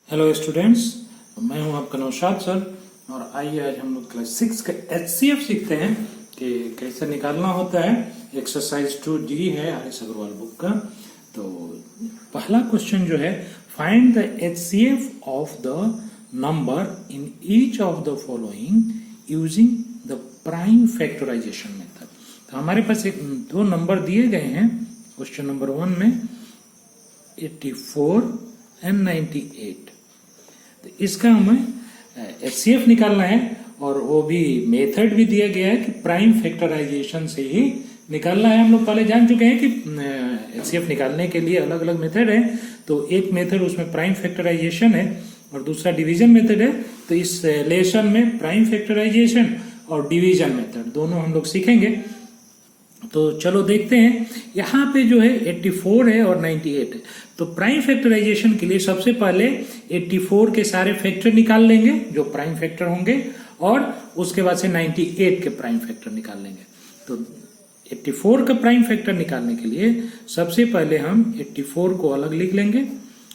Hello students, मैं हूं आपका नौशाद सर। और आइए आज हम लोग क्लास 6 का HCF सीखते हैं कि कैसे निकालना होता है। एक्सरसाइज 2D है आर.एस. अग्रवाल बुक का। तो पहला क्वेश्चन जो है, find the HCF of the number in each of the following using the prime factorisation method. तो हमारे पास दो नंबर दिए गए हैं क्वेश्चन नंबर 1 में, 84 एंड 98। तो इसका हमें HCF निकालना है और वो भी मेथड भी दिया गया है कि प्राइम फैक्टराइजेशन से ही निकालना है। हम लोग पहले जान चुके हैं कि HCF निकालने के लिए अलग अलग मेथड है। तो एक मेथड उसमें प्राइम फैक्टराइजेशन है और दूसरा डिवीजन मेथड है। तो इस लेसन में प्राइम फैक्टराइजेशन और डिवीजन मेथड दोनों हम लोग सीखेंगे। तो चलो देखते हैं। यहाँ पे जो है 84 है और 98 है। तो प्राइम फैक्टराइजेशन के लिए सबसे पहले 84 के सारे फैक्टर निकाल लेंगे जो प्राइम फैक्टर होंगे, और उसके बाद से 98 के प्राइम फैक्टर निकाल लेंगे। तो 84 का प्राइम फैक्टर निकालने के लिए सबसे पहले हम 84 को अलग लिख लेंगे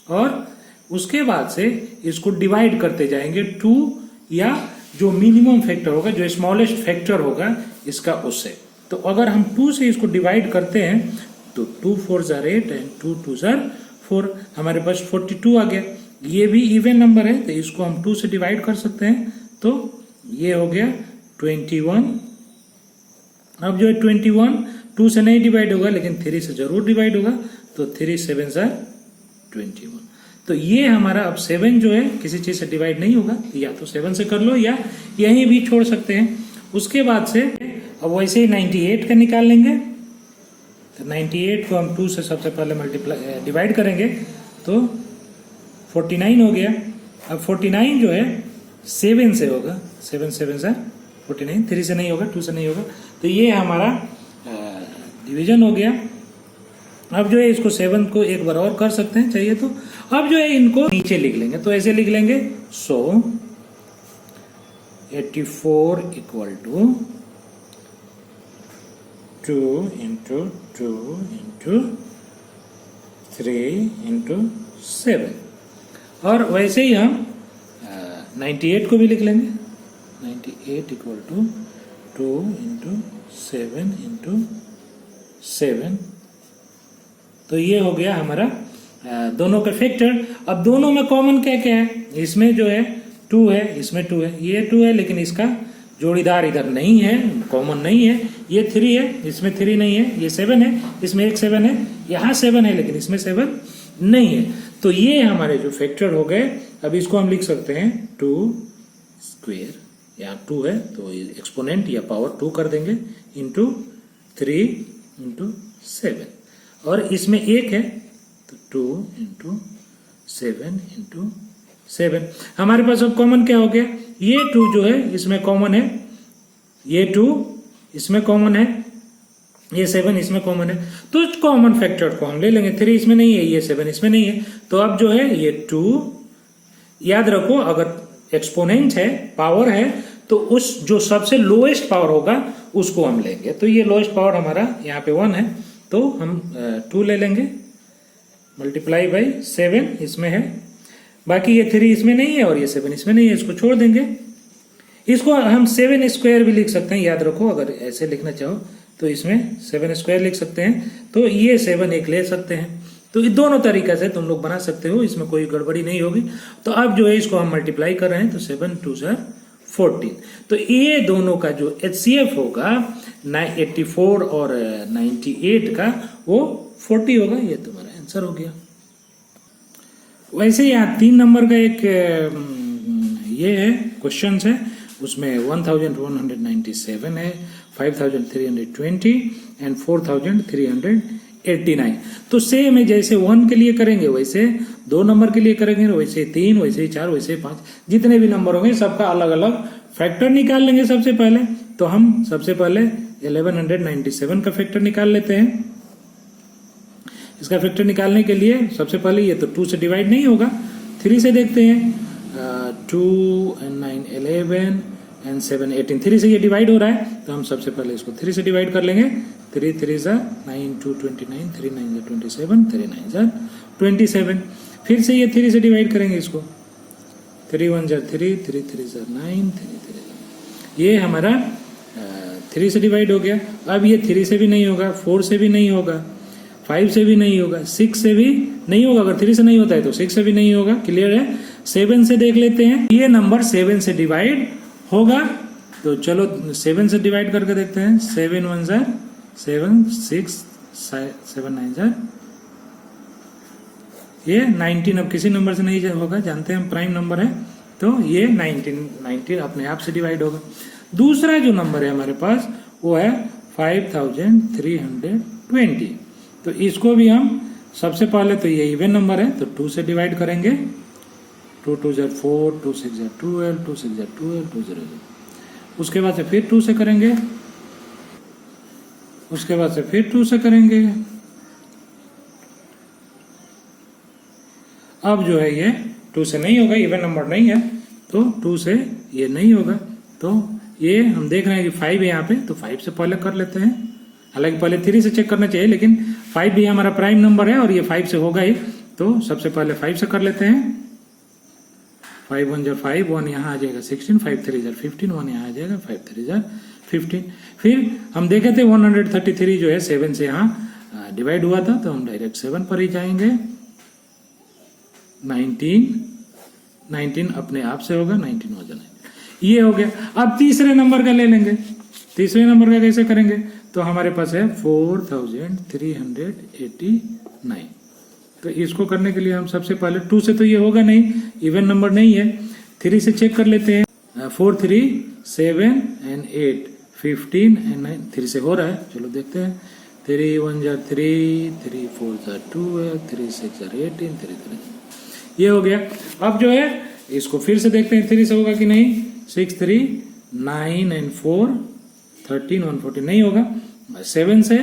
और उसके बाद से इसको डिवाइड करते जाएंगे 2 या जो मिनिमम फैक्टर होगा, जो स्मॉलेस्ट फैक्टर होगा इसका, उससे। तो अगर हम 2 से इसको डिवाइड करते हैं तो 2 4 जार 8 एंड 2 2 जार 4, हमारे पास 42 आ गया। ये भी इवन नंबर है तो इसको हम 2 से डिवाइड कर सकते हैं। तो ये हो गया 21। अब जो है 21 2 से नहीं डिवाइड होगा लेकिन 3 से जरूर डिवाइड होगा। तो 3 7 जार 21। तो ये हमारा अब 7 जो है किसी चीज से डिवाइड नहीं होगा, या तो 7 से कर लो या यहीं भी छोड़ सकते हैं। उसके बाद से अब वैसे ही 98 का निकाल लेंगे। तो 98 को हम 2 से सबसे पहले डिवाइड करेंगे तो 49 हो गया। अब 49 जो है 7 से होगा, 7 7 जार 49, 3 से नहीं होगा, 2 से नहीं होगा। तो ये हमारा डिवीजन हो गया। अब जो है इसको 7 को एक बार और कर सकते हैं चाहिए तो। अब जो है इनको नीचे लिख लेंगे। तो ऐसे लिख लेंगे, so 84 equal to 2 into 2 into 3 into 7। और वैसे ही हम 98 को भी लिख लेंगे। 98 इक्वल टू 2 इंटू 7 इंटू 7। तो ये हो गया हमारा दोनों का फैक्टर। अब दोनों में कॉमन क्या क्या है? इसमें जो है 2 है, इसमें 2 है, ये 2 है लेकिन इसका जोड़ीदार इधर नहीं है, कॉमन नहीं है। ये 3 है, इसमें 3 नहीं है। ये 7 है, इसमें एक 7 है। यहाँ 7 है लेकिन इसमें 7 नहीं है। तो ये हमारे जो फैक्टर हो गए। अब इसको हम लिख सकते हैं 2 स्क्वायर, यहाँ 2 है तो एक्सपोनेंट या पावर 2 कर देंगे, इंटू 3 इंटू 7। और इसमें 1 है तो 2 इंटू 7 इंटू 7। हमारे पास अब कॉमन क्या हो गया? ये 2 जो है इसमें कॉमन है, ये 2 इसमें कॉमन है, ये 7 इसमें कॉमन है। तो कॉमन फैक्टर को हम ले लेंगे। 3 इसमें नहीं है, ये 7 इसमें नहीं है। तो अब जो है ये 2, याद रखो अगर एक्सपोनेंट है, पावर है, तो उस जो सबसे लोएस्ट पावर होगा उसको हम लेंगे। तो ये लोएस्ट पावर हमारा यहाँ पे 1 है तो हम 2 ले लेंगे, मल्टीप्लाई बाई 7 इसमें है। बाकी ये 3 इसमें नहीं है और ये 7 इसमें नहीं है, इसको छोड़ देंगे। इसको हम 7 स्क्वायर भी लिख सकते हैं, याद रखो अगर ऐसे लिखना चाहो तो इसमें 7 स्क्वायर लिख सकते हैं। तो ये 7 एक ले सकते हैं। तो ये दोनों तरीका से तुम लोग बना सकते हो, इसमें कोई गड़बड़ी नहीं होगी। तो अब जो है इसको हम मल्टीप्लाई कर रहे हैं तो 7 2 जार 14। तो ये दोनों का जो HCF होगा 84 और 98 का, वो 40 होगा। ये तुम्हारा आंसर हो गया। वैसे यहाँ 3 नंबर का एक ये है क्वेश्चन है, उसमें 1197 है, 5320 एंड 4389। तो सेम है, जैसे 1 के लिए करेंगे वैसे 2 नंबर के लिए करेंगे, वैसे 3, वैसे 4, वैसे 5, जितने भी नंबर होंगे सबका अलग अलग फैक्टर निकाल लेंगे सबसे पहले। तो हम सबसे पहले 1197 का फैक्टर निकाल लेते हैं। इसका फैक्टर निकालने के लिए सबसे पहले ये तो 2 से डिवाइड नहीं होगा, 3 से देखते हैं। 2 and 9 11 and 7 18, 3 से ये डिवाइड हो रहा है तो हम सबसे पहले इसको 3 से डिवाइड कर लेंगे। 3 3 जार 9 2 29, 3 9 जार 27, 3 9 जार 27। फिर से ये 3 से डिवाइड करेंगे इसको, 3 1 जा 3, 3 3 जा 9, 3 3 ये हमारा 3 से डिवाइड हो गया। अब ये 3 से भी नहीं होगा, 4 से भी नहीं होगा, 5 से भी नहीं होगा, 6 से भी नहीं होगा। अगर 3 से नहीं होता है तो 6 से भी नहीं होगा। क्लियर है? 7 से देख लेते हैं। ये नंबर 7 से डिवाइड होगा, तो चलो 7 से डिवाइड करके देखते हैं। 7 1 जा 7, 6 7 9 जा ये 19। अब किसी नंबर से नहीं होगा, जानते हैं हम प्राइम नंबर है, तो ये 19 अपने आप से डिवाइड होगा। दूसरा जो नंबर है हमारे पास वो है 5320। तो इसको भी हम सबसे पहले तो ये इवन नंबर है तो 2 से डिवाइड करेंगे। 2 2 जा 4, 2 6 जा 12, 2 6 जा 12, 2 0 0। उसके बाद से फिर 2 से करेंगे, उसके बाद से फिर 2 से करेंगे। अब जो है ये 2 से नहीं होगा, इवन नंबर नहीं है, तो 2 से ये नहीं होगा। तो ये हम देख रहे हैं कि 5 है यहाँ पे, तो 5 से पहले कर लेते हैं। हालांकि पहले 3 से चेक करना चाहिए, लेकिन 5 भी हमारा प्राइम नंबर है और ये 5 से होगा ही, तो सबसे पहले 5 से कर लेते हैं। 5 1 जा 5, 1 यहाँ आ जाएगा 16, 5 3 जा 15, 1 यहाँ आ जाएगा 5 3 जा 15। फिर हम देखे थे 133 जो है 7 से यहाँ डिवाइड हुआ था, तो हम डायरेक्ट 7 पर ही जाएंगे। 19 अपने आप से होगा, 19 हो जाना, ये हो गया। अब तीसरे नंबर का ले लेंगे। तीसरे नंबर का कैसे करेंगे? तो हमारे पास है 4389। तो इसको करने के लिए हम सबसे पहले 2 से तो ये होगा नहीं, इवन नंबर नहीं है। 3 से चेक कर लेते हैं। 4 3 7 and 8 15 and 9, 3 से हो रहा है, चलो देखते हैं। 3 1 जा 3, 3 4 जा 12, 3 6 जा 18, 3 3 ये हो गया। अब जो है इसको फिर से देखते हैं 3 से होगा कि नहीं। 6 3 9 and 4 13 1 14 नहीं होगा। 7 से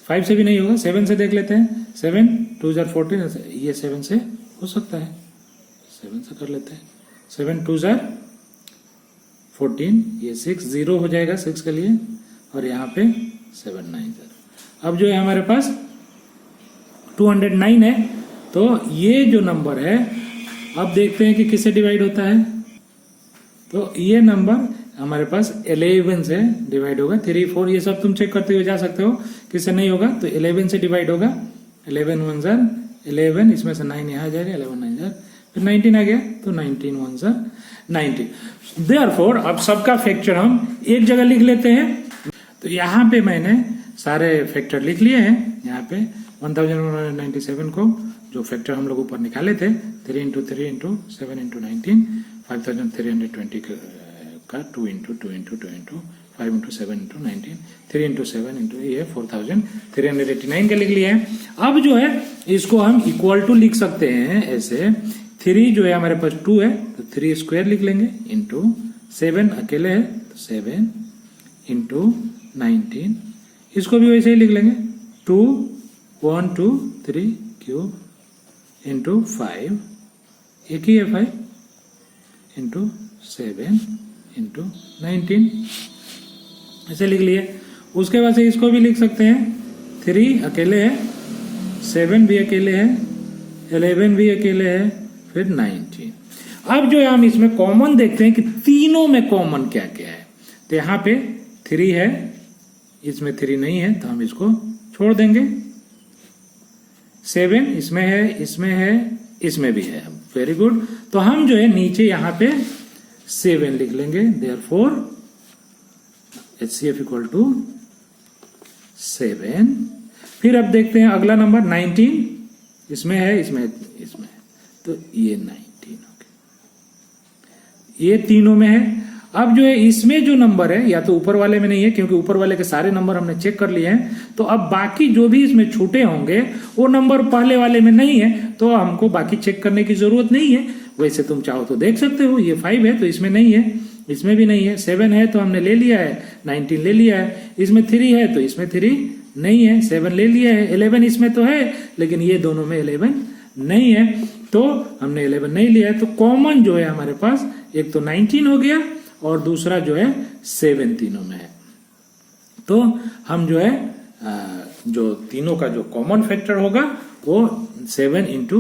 5 से भी नहीं होगा, 7 से देख लेते हैं। 7 2 जा 14, ये 7 से हो सकता है, 7 से कर लेते हैं। 7 2 जा 14, ये 6 0 हो जाएगा 6 के लिए, और यहाँ पे 7 9 जा। अब जो है हमारे पास 209 है, तो ये जो नंबर है अब देखते हैं कि किससे डिवाइड होता है। तो ये नंबर हमारे पास 11 से डिवाइड होगा। 3 4 ये सब तुम चेक करते हुए जा सकते हो, किससे नहीं होगा, तो 11 से डिवाइड होगा। 11 1 जा 11, इसमें से 9 यहाँ आ जाएगा, 11 9 जा, फिर 19 आ गया, तो 19 1 जा 19। देयरफॉर अब सबका फैक्टर हम एक जगह लिख लेते हैं। तो यहाँ पे मैंने सारे फैक्टर लिख लिए हैं। यहाँ पे 1197 को जो फैक्टर हम लोग ऊपर निकाले थे, 3 × 3 × 7 × 19, 5320 का 2 × 2 × 2 × 5 × 7 × 19, 3 × 7 × ये 4389 का लिख लिया है। अब जो है इसको हम इक्वल टू लिख सकते हैं ऐसे। 3 जो है हमारे पास 2 है, तो 3 स्क्वायर लिख लेंगे, इंटू 7 अकेले है, तो 7 × 19, इसको भी वैसे ही लिख लेंगे। 2 1 2 3 क्यूब इंटू 5, एक ही है 5, इंटू 7 इंटू 19, ऐसे लिख लिए। उसके बाद से इसको भी लिख सकते हैं। 3 अकेले है, 7 भी अकेले है, 11 भी अकेले है, फिर 19। अब जो है हम इसमें कॉमन देखते हैं कि तीनों में कॉमन क्या क्या है। तो यहाँ पे 3 है, इसमें 3 नहीं है, तो हम इसको छोड़ देंगे। 7 इसमें है, इसमें है, इसमें भी है, वेरी गुड। तो हम जो है नीचे यहाँ पे 7 लिख लेंगे। Therefore HCF equal to 7। फिर अब देखते हैं अगला नंबर 19, इसमें है, इसमें इसमें है, तो ये 19 हो गया, ये तीनों में है। अब जो है इसमें जो नंबर है, या तो ऊपर वाले में नहीं है क्योंकि ऊपर वाले के सारे नंबर हमने चेक कर लिए हैं, तो अब बाकी जो भी इसमें छूटे होंगे वो नंबर पहले वाले में नहीं है, तो हमको बाकी चेक करने की जरूरत नहीं है। वैसे तुम चाहो तो देख सकते हो, ये 5 है तो इसमें नहीं है, इसमें भी नहीं है। 7 है तो हमने ले लिया है, 19 ले लिया है। इसमें 3 है तो इसमें 3 नहीं है, 7 ले लिया है। 11 इसमें तो है, लेकिन ये दोनों में 11 नहीं है, तो हमने 11 नहीं लिया है। तो कॉमन जो है हमारे पास एक तो 19 हो गया, और दूसरा जो है 7 तीनों में है। तो हम जो है जो तीनों का जो कॉमन फैक्टर होगा वो 7 ×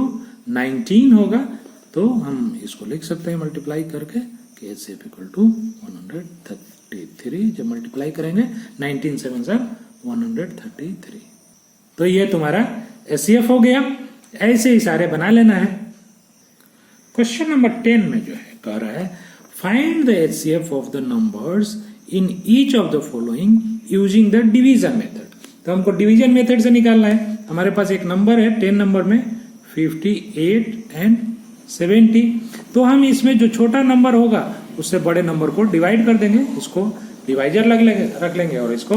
19 होगा। तो हम इसको लिख सकते हैं मल्टीप्लाई करके कि HCF इक्वल टू 133। जब मल्टीप्लाई करेंगे 19 7 133। तो ये तुम्हारा HCF हो गया। ऐसे ही सारे बना लेना है। क्वेश्चन नंबर 10 में जो है कह रहा है find the HCF of the numbers in each of the following using the division method. तो हमको डिवीजन मेथड से निकालना है। हमारे पास एक नंबर है 10 नंबर में 58 एंड 70। तो हम इसमें जो छोटा नंबर होगा उससे बड़े नंबर को डिवाइड कर देंगे, इसको डिवाइजर रख लेंगे और इसको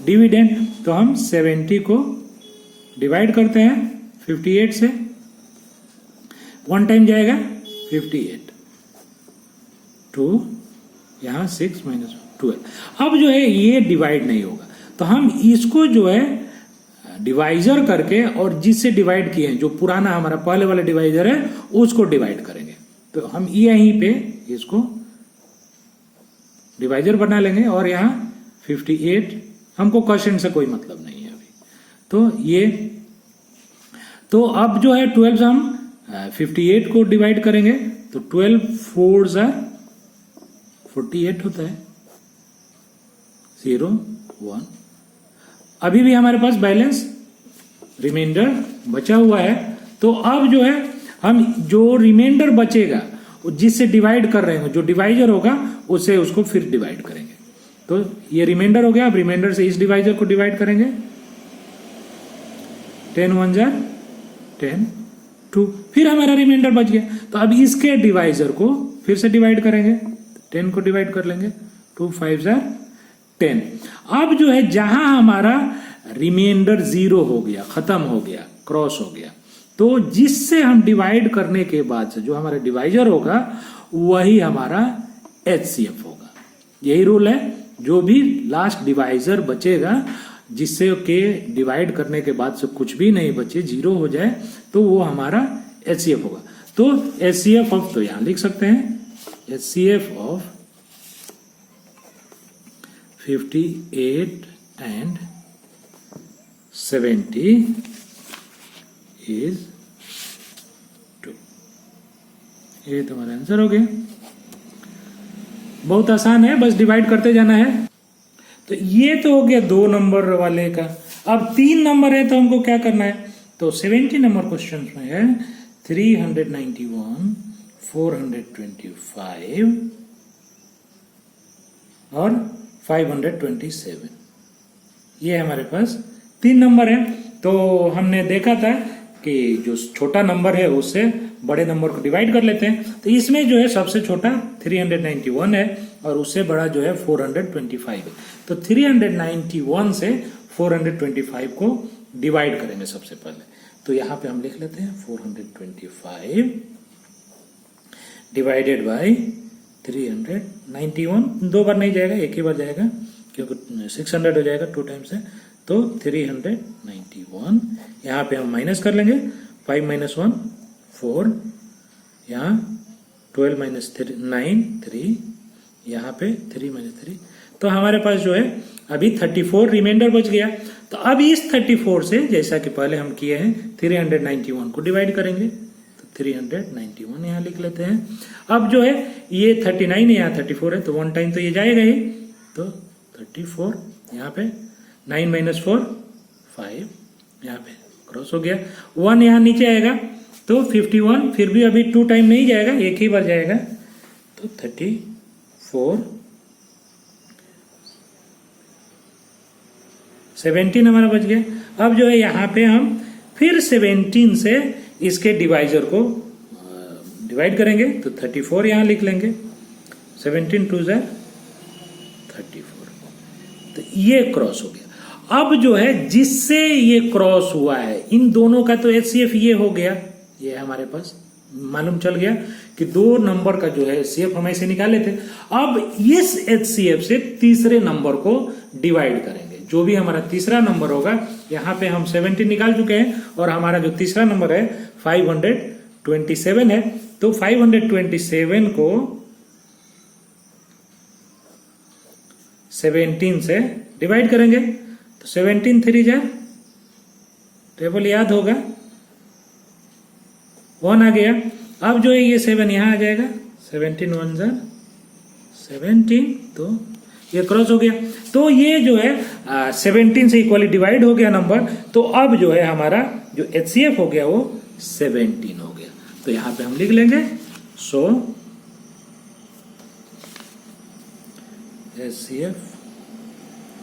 डिविडेंड। तो हम 70 को डिवाइड करते हैं 58 से, 1 टाइम जाएगा 58 2 यहाँ 6 माइनस 12। अब जो है ये डिवाइड नहीं होगा, तो हम इसको जो है डिवाइजर करके और जिससे डिवाइड किए हैं जो पुराना हमारा पहले वाला डिवाइजर है उसको डिवाइड करेंगे। तो हम यहीं पे इसको डिवाइजर बना लेंगे और यहाँ 58, हमको क्वेश्चन से कोई मतलब नहीं है अभी। तो ये तो अब जो है 12 हम 58 को डिवाइड करेंगे तो 12 4 48 होता है 0 1। अभी भी हमारे पास बैलेंस रिमाइंडर बचा हुआ है। तो अब जो है हम जो रिमाइंडर बचेगा जिससे डिवाइड कर रहे हैं, जो डिवाइजर होगा उससे उसको फिर डिवाइड करेंगे। तो ये रिमाइंडर हो गया। अब रिमाइंडर से इस डिवाइजर को डिवाइड करेंगे 10 1 10 2, फिर हमारा रिमाइंडर बच गया। तो अब इसके डिवाइजर को फिर से डिवाइड करेंगे, 10 को डिवाइड कर लेंगे 2 5 10। अब जो है जहां हमारा रिमाइंडर 0 हो गया, खत्म हो गया, क्रॉस हो गया, तो जिससे हम डिवाइड करने के बाद से जो हमारा डिवाइजर होगा वही हमारा HCF होगा। यही रूल है, जो भी लास्ट डिवाइजर बचेगा जिससे के डिवाइड करने के बाद से कुछ भी नहीं बचे, 0 हो जाए, तो वो हमारा HCF होगा। तो HCF ऑफ, तो यहां लिख सकते हैं HCF ऑफ 58 and 70 is 2। ये तुम्हारा आंसर हो गया। बहुत आसान है, बस डिवाइड करते जाना है। तो ये तो हो गया 2 नंबर वाले का। अब 3 नंबर है तो हमको क्या करना है, तो 70 नंबर क्वेश्चन में है 391 425 और 527। ये हमारे पास 3 नंबर है। तो हमने देखा था कि जो छोटा नंबर है उससे बड़े नंबर को डिवाइड कर लेते हैं। तो इसमें जो है सबसे छोटा 391 है और उससे बड़ा जो है 425 है। तो 391 से 425 को डिवाइड करेंगे सबसे पहले। तो यहां पे हम लिख लेते हैं 425 डिवाइडेड बाय 391। 2 बार नहीं जाएगा, एक ही बार जाएगा क्योंकि 600 हो जाएगा 2 टाइम से। तो 391 यहाँ पे हम माइनस कर लेंगे, 5 - 1 4, यहाँ 12 - 3 9 3, यहाँ पे 3 - 3। तो हमारे पास जो है अभी 34 रिमाइंडर बच गया। तो अब इस 34 से जैसा कि पहले हम किए हैं 391 को डिवाइड करेंगे। तो 391 यहाँ लिख लेते हैं। अब जो है ये 39 है, यहाँ 34 है, तो 1 टाइम तो ये जाएगा ही। तो 34 यहाँ पे 9 - 4 5, यहाँ पे क्रॉस हो गया। 1 यहाँ नीचे आएगा तो 51, फिर भी अभी 2 टाइम नहीं जाएगा, एक ही बार जाएगा। तो 34 17 हमारा बच गया। अब जो है यहाँ पे हम फिर 17 से इसके डिवाइजर को डिवाइड करेंगे। तो 34 यहाँ लिख लेंगे, 17 2 34। तो ये क्रॉस हो गया। अब जो है जिससे ये क्रॉस हुआ है इन दोनों का तो HCF ये हो गया। ये हमारे पास मालूम चल गया कि 2 नंबर का जो है HCF हम ऐसे निकाले थे। अब इस HCF से तीसरे नंबर को डिवाइड करेंगे। जो भी हमारा तीसरा नंबर होगा, यहाँ पे हम 70 निकाल चुके हैं और हमारा जो तीसरा नंबर है 527 है। तो 527 को 17 से डिवाइड करेंगे। तो 17 3 टेबल याद होगा, 1 आ गया। अब जो है ये 7 यहाँ आ जाएगा, 17 1 ज़ा 17, तो ये क्रॉस हो गया। तो ये जो है 17 से इक्वली डिवाइड हो गया नंबर। तो अब जो है हमारा जो HCF हो गया वो 17 हो गया। तो यहां पे हम लिख लेंगे सो HCF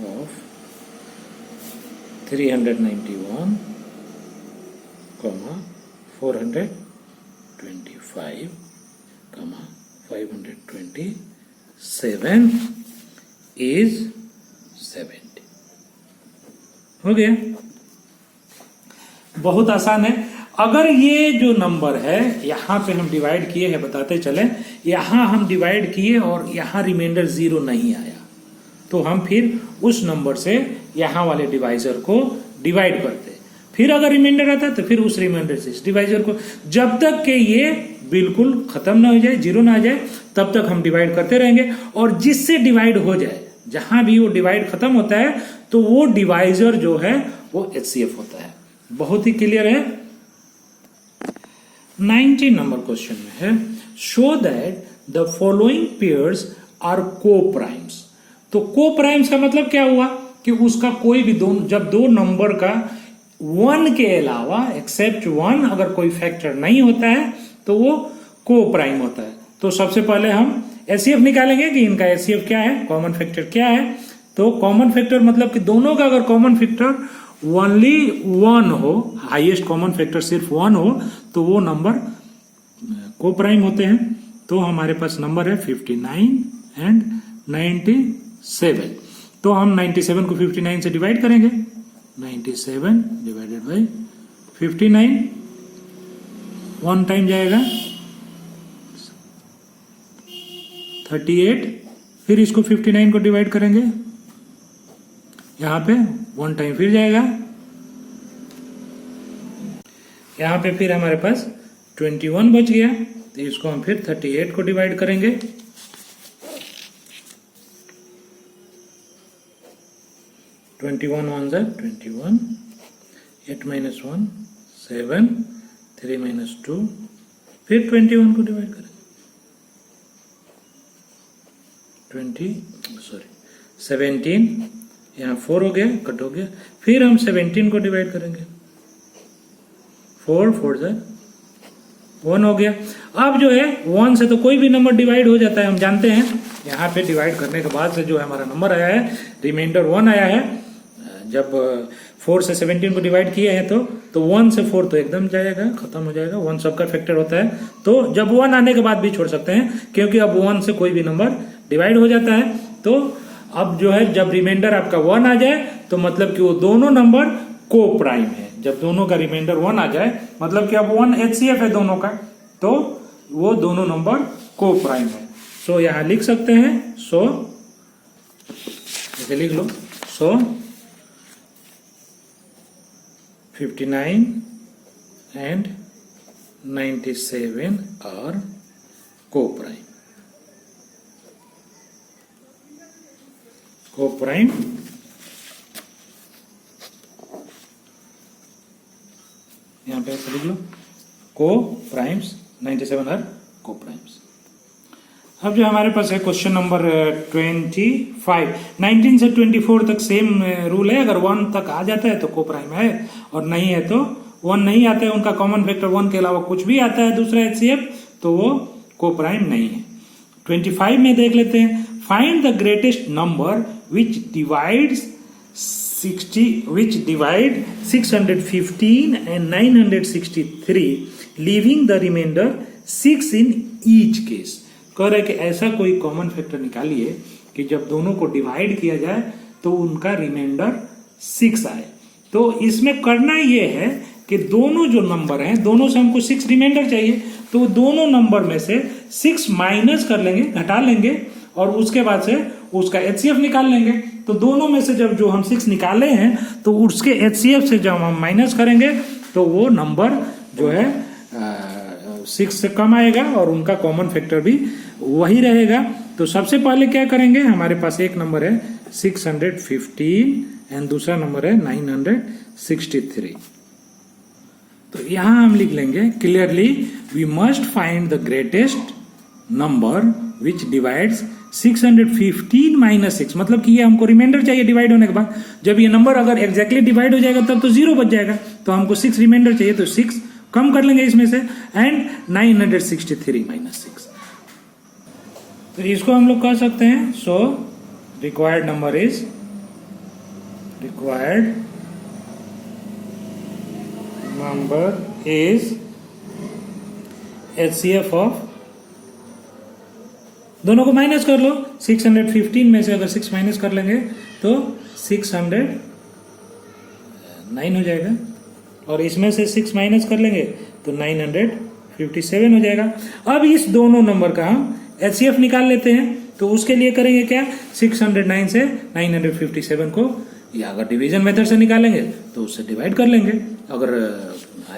ऑफ 391, 425, 527 इज 70। हो गया, बहुत आसान है। अगर ये जो नंबर है यहां पे हम डिवाइड किए हैं, बताते चले, यहां हम डिवाइड किए और यहां रिमाइंडर 0 नहीं आया, तो हम फिर उस नंबर से यहां वाले डिवाइजर को डिवाइड करते। फिर अगर रिमाइंडर आता है तो फिर उस रिमाइंडर से इस डिवाइजर को, जब तक कि ये बिल्कुल खत्म ना हो जाए, 0 ना आ जाए, तब तक हम डिवाइड करते रहेंगे। और जिससे डिवाइड हो जाए, जहां भी वो डिवाइड खत्म होता है, तो वो डिवाइजर जो है वो HCF होता है। बहुत ही क्लियर है। 19 नंबर क्वेश्चन में है, show that the following pairs are co-primes. तो को-प्राइम्स का मतलब क्या हुआ कि उसका कोई भी जब दो नंबर का 1 के अलावा एक्सेप्ट 1 अगर कोई फैक्टर नहीं होता है तो वो को-प्राइम होता है। तो सबसे पहले हम HCF निकालेंगे कि इनका HCF क्या है, कॉमन फैक्टर क्या है। तो कॉमन फैक्टर मतलब कि दोनों का अगर कॉमन फैक्टर ओनली 1 हो, हाईएस्ट कॉमन फैक्टर सिर्फ 1 हो, तो वो नंबर को-प्राइम होते हैं। तो हमारे पास नंबर है 59 एंड 97। तो हम 97 को 59 से डिवाइड करेंगे, 97 डिवाइडेड बाई 59, 1 टाइम जाएगा 38, फिर इसको 59 को डिवाइड करेंगे, यहां पे 1 टाइम फिर जाएगा, यहां पे फिर हमारे पास 21 बच गया। तो इसको हम फिर 38 को डिवाइड करेंगे, 21 1 ज़ा 21, 8 माइनस 1 7, 3 माइनस 2, फिर 21 को डिवाइड करेंगे, 17, यहाँ 4 हो गया, कट हो गया, फिर हम 17 को डिवाइड करेंगे, 4 4 ज़ा 1 हो गया। अब जो है 1 से तो कोई भी नंबर डिवाइड हो जाता है, हम जानते हैं। यहाँ पे डिवाइड करने के बाद से जो हमारा नंबर आया है, रिमाइंडर 1 आया है। जब 4 से 17 को डिवाइड किए हैं तो 1 से 4 तो एकदम जाएगा, खत्म हो जाएगा। 1 सबका फैक्टर होता है, तो जब 1 आने के बाद भी छोड़ सकते हैं, क्योंकि अब 1 से कोई भी नंबर डिवाइड हो जाता है। तो अब जो है जब रिमाइंडर आपका 1 आ जाए तो मतलब कि वो दोनों नंबर को-प्राइम है। जब दोनों का रिमाइंडर 1 आ जाए मतलब कि अब 1 HCF है दोनों का, तो वो दोनों नंबर को-प्राइम है। सो यहां लिख सकते हैं, सो ऐसे लिख लो, सो 59 एंड 97 आर को-प्राइम। को-प्राइम यहां पे ऐसे लिख लो, को-प्राइम्स 97 आर को-प्राइम्स। अब जो हमारे पास है क्वेश्चन नंबर 25, 19 से 24 तक सेम रूल है। अगर 1 तक आ जाता है तो को-प्राइम है, और नहीं है तो 1 नहीं आता है, उनका कॉमन फैक्टर 1 के अलावा कुछ भी आता है दूसरा HCF, तो वो को-प्राइम नहीं है। 25 में देख लेते हैं, find the greatest number which divide 615 and 963 leaving the remainder 6 in each case। कह रहे कि ऐसा कोई कॉमन फैक्टर निकालिए कि जब दोनों को डिवाइड किया जाए तो उनका रिमाइंडर 6 आए। तो इसमें करना ये है कि दोनों जो नंबर हैं, दोनों से हमको 6 रिमाइंडर चाहिए, तो दोनों नंबर में से 6 माइनस कर लेंगे, घटा लेंगे, और उसके बाद से उसका HCF निकाल लेंगे। तो दोनों में से जब जो हम 6 निकाले हैं तो उसके HCF से जब हम माइनस करेंगे तो वो नंबर जो है 6 से कम आएगा और उनका कॉमन फैक्टर भी वही रहेगा। तो सबसे पहले क्या करेंगे, हमारे पास एक नंबर है 615 एंड दूसरा नंबर है 963। तो यहां हम लिख लेंगे clearly we must find the greatest number which divides 615 minus 6, मतलब कि ये हमको रिमाइंडर चाहिए डिवाइड होने के बाद। जब ये नंबर अगर एग्जैक्टली डिवाइड हो जाएगा तब तो 0 बच जाएगा, तो हमको 6 रिमाइंडर चाहिए, तो 6 कम कर लेंगे इसमें से, एंड 963 माइनस 6। तो इसको हम लोग कह सकते हैं so required number is HCF of, दोनों को माइनस कर लो, 615 में से अगर 6 माइनस कर लेंगे तो 609 हो जाएगा, और इसमें से 6 माइनस कर लेंगे तो 957 हो जाएगा। अब इस दोनों नंबर का हम HCF निकाल लेते हैं, तो उसके लिए करेंगे क्या, 609 से 957 को, या अगर डिवीजन मेथड से निकालेंगे तो उससे डिवाइड कर लेंगे, अगर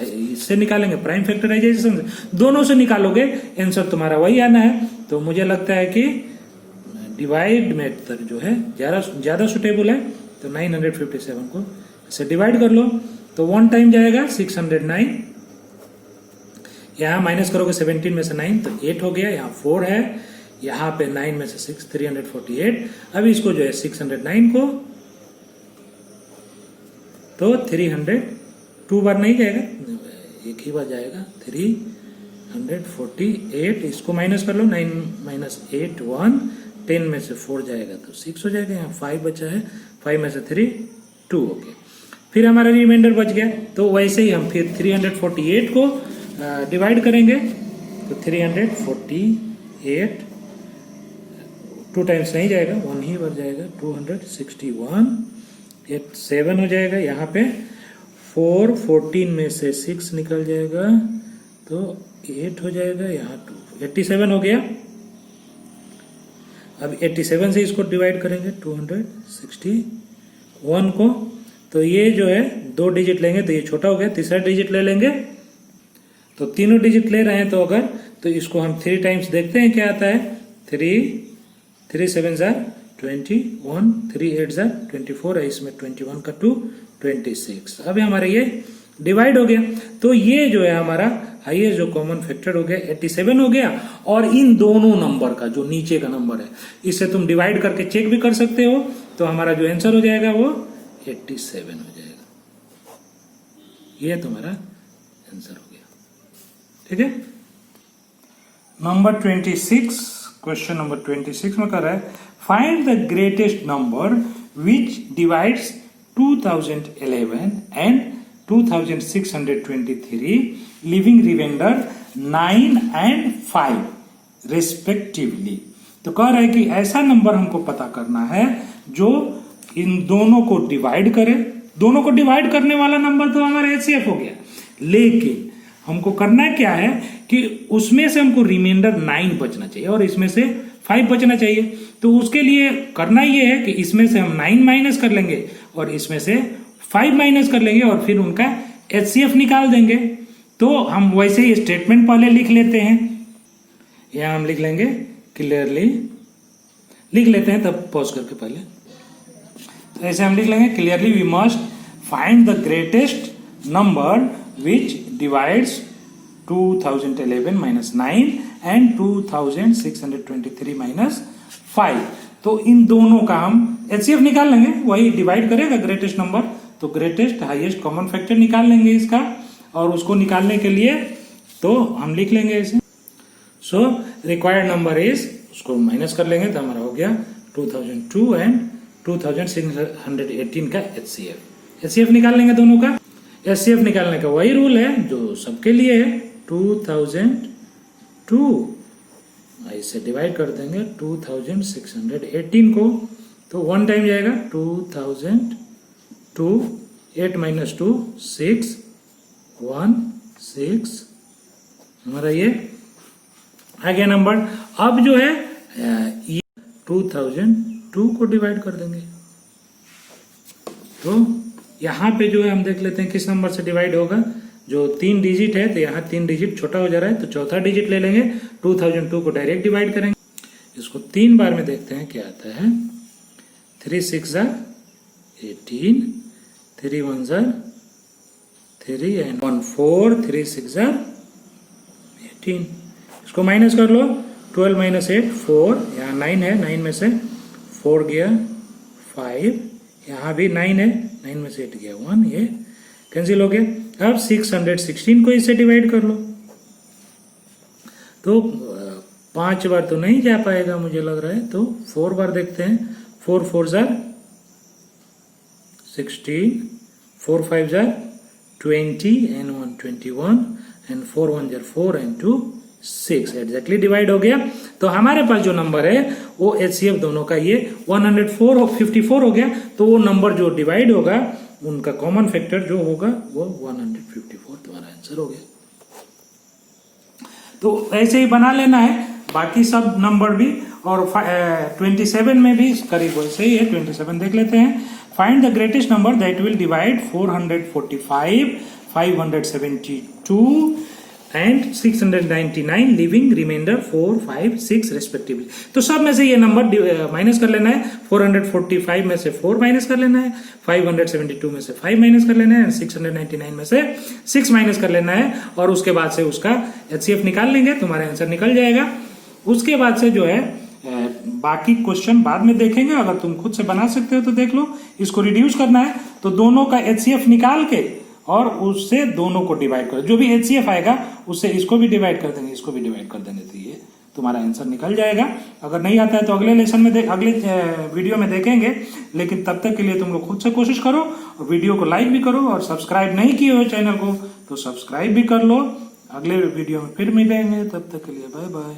इससे निकालेंगे प्राइम फैक्टराइजेशन से, दोनों से निकालोगे आंसर तुम्हारा वही आना है। तो मुझे लगता है कि डिवाइड मेथड जो है ज्यादा सुटेबल है, तो 957 को इससे डिवाइड कर लो, तो 1 टाइम जाएगा 609, यहाँ माइनस करोगे 17 में से 9 तो 8 हो गया, यहाँ 4 है, यहाँ पे 9 में से 6 348। अब इसको जो है 609 को तो 302 बार नहीं जाएगा, एक ही बार जाएगा, 348, इसको माइनस कर लो, 9 माइनस 8 1, 10 में से 4 जाएगा तो 6 हो जाएगा, यहाँ 5 बचा है, 5 में से 3 2 हो गया, फिर हमारा रिमाइंडर बच गया। तो वैसे ही हम फिर 348 को डिवाइड करेंगे, तो 348 2 टाइम्स नहीं जाएगा, 1 ही बार जाएगा, 261, 8 7 हो जाएगा, यहाँ पे 4 14 में से 6 निकल जाएगा तो 8 हो जाएगा, यहाँ 2 87 हो गया। अब 87 से इसको डिवाइड करेंगे 261 को, तो ये जो है 2 डिजिट लेंगे तो ये छोटा हो गया, तीसरा डिजिट ले लेंगे, तो तीनों डिजिट ले रहे हैं, तो अगर तो इसको हम 3 टाइम्स देखते हैं क्या आता है, 3 7 जार 21, 3 8 जार 24 है, इसमें 21 का 2 26। अब हमारे ये डिवाइड हो गया, तो ये जो है हमारा हाईएस्ट जो कॉमन फैक्टर हो गया 87 हो गया, और इन दोनों नंबर का जो नीचे का नंबर है इससे तुम डिवाइड करके चेक भी कर सकते हो, तो हमारा जो आंसर हो जाएगा वो 87 हो जाएगा, ये तुम्हारा आंसर हो गया। ठीक है, नंबर 26, क्वेश्चन नंबर 26 में कर रहा है find the greatest number which divides 2011 and 2623 leaving remainder 9 and 5 respectively. तो कह रहा है कि ऐसा नंबर हमको पता करना है जो इन दोनों को डिवाइड करे, दोनों को डिवाइड करने वाला नंबर तो हमारा HCF हो गया, लेकिन हमको करना क्या है कि उसमें से हमको रिमाइंडर 9 बचना चाहिए और इसमें से 5 बचना चाहिए। तो उसके लिए करना ये है कि इसमें से हम 9 माइनस कर लेंगे और इसमें से 5 माइनस कर लेंगे और फिर उनका HCF निकाल देंगे। तो हम वैसे ही स्टेटमेंट पहले लिख लेते हैं, यहां हम लिख लेंगे क्लियरली, लिख लेते हैं तब पॉज करके पहले। तो ऐसे हम लिख लेंगे clearly we must find the greatest number which divides 2011 minus 9 and 2623 minus 5। तो इन दोनों का हम HCF निकाल लेंगे, वही डिवाइड करेगा ग्रेटेस्ट नंबर, तो ग्रेटेस्ट हाईएस्ट कॉमन फैक्टर निकाल लेंगे इसका, और उसको निकालने के लिए तो हम लिख लेंगे ऐसे। सो रिक्वायर्ड नंबर इज, उसको माइनस कर लेंगे तो हमारा हो गया 2002 एंड 2618 का HCF निकाल लेंगे दोनों का। HCF निकालने का वही रूल है जो सबके लिए है, 2002 ऐसे डिवाइड कर देंगे 2618 को, तो 1 टाइम जाएगा 2002, 8 माइनस 2 6 1 6, हमारा ये आ गया नंबर। अब जो है ये 2002 को डिवाइड कर देंगे, तो यहाँ पे जो है हम देख लेते हैं किस नंबर से डिवाइड होगा। जो 3 डिजिट है तो यहाँ 3 डिजिट छोटा हो जा रहा है, तो चौथा डिजिट ले लेंगे, 2002 को डायरेक्ट डिवाइड करेंगे। इसको 3 बार में देखते हैं क्या आता है, 3 6 जार 18, 3 1 जार 3 एंड 1 4, 3 6 18। इसको माइनस कर लो, 12 माइनस 8 4, यहाँ 9 है, 9 में से 4 गया 5, यहाँ भी 9 है, 9 में से 8 गया 1, ये कैंसिल हो गया। अब 616 को इससे डिवाइड कर लो, तो 5 बार तो नहीं जा पाएगा मुझे लग रहा है, तो 4 बार देखते हैं। 4 4 jar 16, 4 5 jar 20 and 1 21 and 4 1 jar 4 and 2 6 exactly divide हो गया। तो हमारे पास जो नंबर है वो HCF दोनों का ये 154 हो गया। तो वो नंबर जो डिवाइड होगा उनका कॉमन फैक्टर जो होगा वो 154 तुम्हारा आंसर हो गया। तो ऐसे ही बना लेना है बाकी सब नंबर भी। और 27 में भी करीब वैसे ही है। 27 देख लेते हैं। Find the greatest number that will divide 445, 572 and 699 leaving remainder 4, 5, 6 respectively. तो सब में से ये नंबर माइनस कर लेना है। 445 में से 4 माइनस कर लेना है, 572 में से 5 माइनस कर लेना है, 699 में से 6 माइनस कर लेना है और उसके बाद से उसका HCF निकाल लेंगे, तुम्हारा आंसर निकल जाएगा। उसके बाद से जो है बाकी क्वेश्चन बाद में देखेंगे। अगर तुम खुद से बना सकते हो तो देख लो। इसको रिड्यूस करना है तो दोनों का HCF निकाल के और उससे दोनों को डिवाइड करो। जो भी HCF आएगा उससे इसको भी डिवाइड कर देंगे, इसको भी डिवाइड कर देंगे, तो ये तुम्हारा आंसर निकल जाएगा। अगर नहीं आता है तो अगले लेसन में अगले वीडियो में देखेंगे। लेकिन तब तक के लिए तुम लोग खुद से कोशिश करो और वीडियो को लाइक भी करो और सब्सक्राइब नहीं किए हो चैनल को तो सब्सक्राइब भी कर लो। अगले वीडियो में फिर मिलेंगे, तब तक के लिए बाय बाय।